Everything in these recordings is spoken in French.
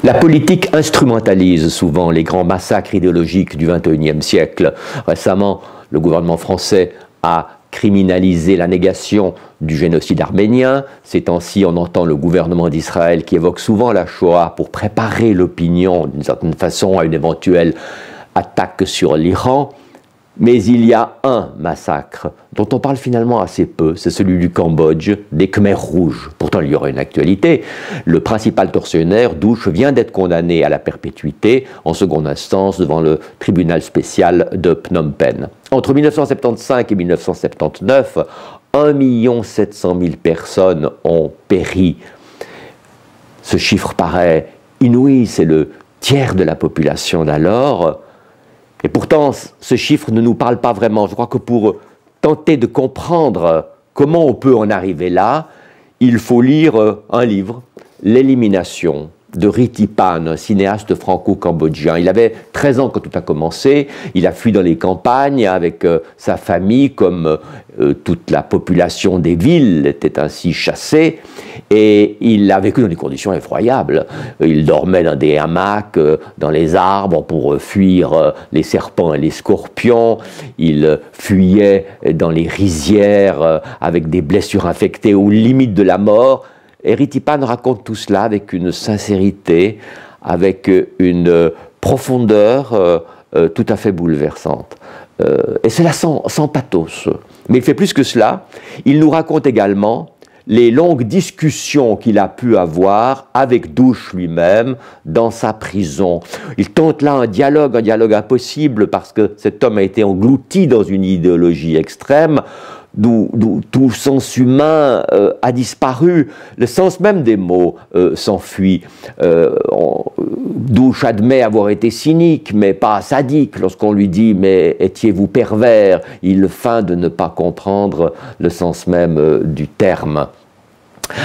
La politique instrumentalise souvent les grands massacres idéologiques du XXIe siècle. Récemment, le gouvernement français a criminalisé la négation du génocide arménien. Ces temps-ci, on entend le gouvernement d'Israël qui évoque souvent la Shoah pour préparer l'opinion, d'une certaine façon, à une éventuelle attaque sur l'Iran. Mais il y a un massacre dont on parle finalement assez peu, c'est celui du Cambodge, des Khmers rouges. Pourtant, il y aurait une actualité. Le principal tortionnaire, Douche, vient d'être condamné à la perpétuité en seconde instance devant le tribunal spécial de Phnom Penh. Entre 1975 et 1979, 1 700 000 personnes ont péri. Ce chiffre paraît inouï, c'est le tiers de la population d'alors. Et pourtant, ce chiffre ne nous parle pas vraiment. Je crois que pour tenter de comprendre comment on peut en arriver là, il faut lire un livre, L'élimination, de Ritipan, un cinéaste franco-cambodgien. Il avait 13 ans quand tout a commencé. Il a fui dans les campagnes avec sa famille, comme toute la population des villes était ainsi chassée. Et il a vécu dans des conditions effroyables. Il dormait dans des hamacs, dans les arbres pour fuir les serpents et les scorpions. Il fuyait dans les rizières avec des blessures infectées aux limites de la mort. Et Ritipan raconte tout cela avec une sincérité, avec une profondeur tout à fait bouleversante. Et cela sans pathos. Mais il fait plus que cela. Il nous raconte également les longues discussions qu'il a pu avoir avec Douche lui-même dans sa prison. Il tente là un dialogue impossible parce que cet homme a été englouti dans une idéologie extrême, d'où tout sens humain a disparu. Le sens même des mots s'enfuit. Douche admet avoir été cynique, mais pas sadique. Lorsqu'on lui dit « mais étiez-vous pervers ?» il feint de ne pas comprendre le sens même du terme.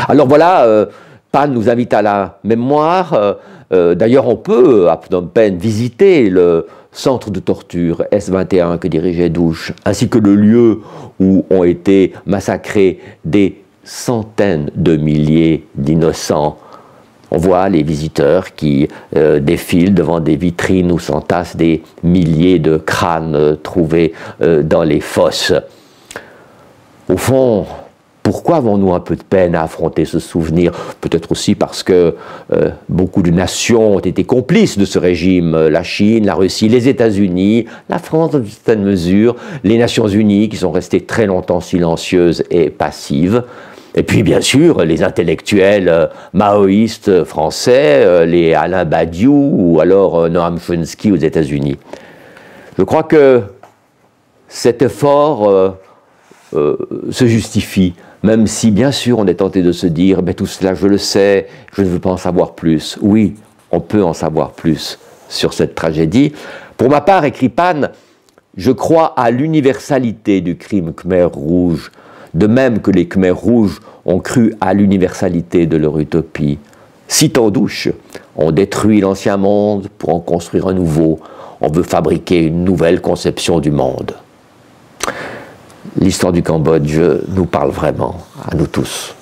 Alors voilà, Pan nous invite à la mémoire. D'ailleurs, on peut, à Phnom Penh, visiter le centre de torture S21 que dirigeait Douche, ainsi que le lieu où ont été massacrés des centaines de milliers d'innocents. On voit les visiteurs qui défilent devant des vitrines où s'entassent des milliers de crânes trouvés dans les fosses. Au fond, pourquoi avons-nous un peu de peine à affronter ce souvenir? Peut-être aussi parce que beaucoup de nations ont été complices de ce régime. La Chine, la Russie, les États-Unis, la France dans une certaine mesure, les Nations Unies qui sont restées très longtemps silencieuses et passives. Et puis bien sûr les intellectuels maoïstes français, les Alain Badiou ou alors Noam Chomsky aux États-Unis. Je crois que cet effort se justifie, même si bien sûr on est tenté de se dire mais tout cela je le sais, je ne veux pas en savoir plus. Oui, on peut en savoir plus sur cette tragédie. Pour ma part, écrit Pan, je crois à l'universalité du crime Khmer rouge, de même que les Khmers rouges ont cru à l'universalité de leur utopie. Citant Douche, on détruit l'ancien monde pour en construire un nouveau, on veut fabriquer une nouvelle conception du monde. L'histoire du Cambodge nous parle vraiment, à nous tous.